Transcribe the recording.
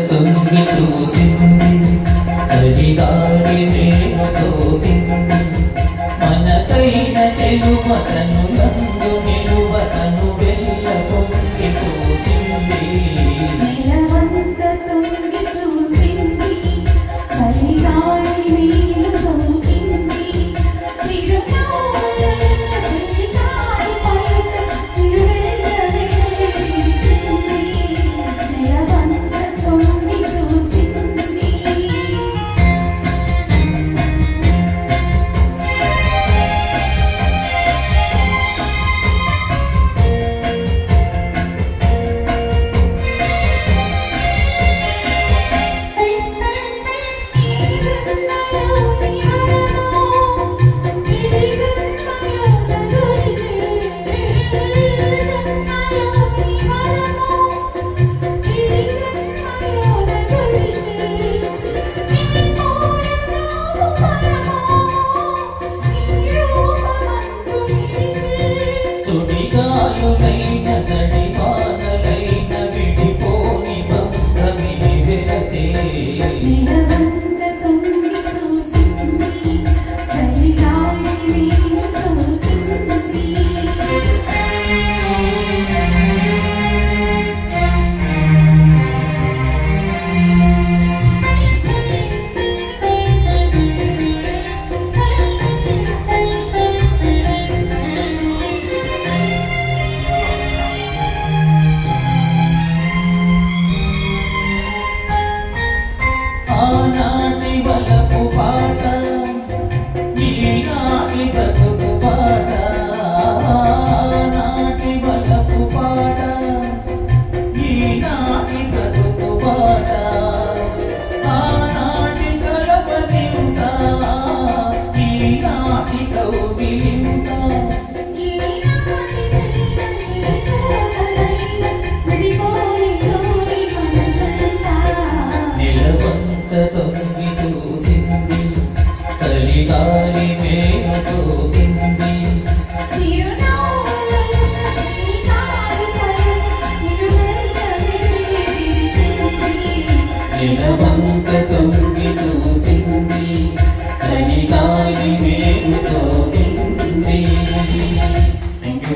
తొంగి చూసింది చలిగాలి నేను సోకింది మనసైన చెలువ తనులందు నిలువ తను వెళ్ళ పొంగి పూచింది నిలవంక తొంగి చూసింది చలిగాలి నేను సోకింది చిరునవ్వుల చిలికారు పలుక చిరువెన్నెలే విరిసింది నిలవంక తొంగి చూసింది సుడిగాలులైన జడివానలైన విడిపోని బంధమే వెలసే నిలవంక తొంగి చూసింది చలిగాలి నేను సోకింది ఆనాటి వలపు పాట ఈనాటి బ్రతుకు పాట ఆనాటి వలపు పాట ఈనాటి బ్రతుకు పాట ఆనాటి కలపనింత ఈనాటి కౌగిలింత ఈనాటి తెలియని కోరలైన విడిపోని తోడి మనసంతా నిలవంక తొంగి చూసింది చలిగాలి మేన సోకింది చిరునవ్వుల చిలికారు పలుక చిరువెన్నెలే విరిసింది నిలవంక తొంగి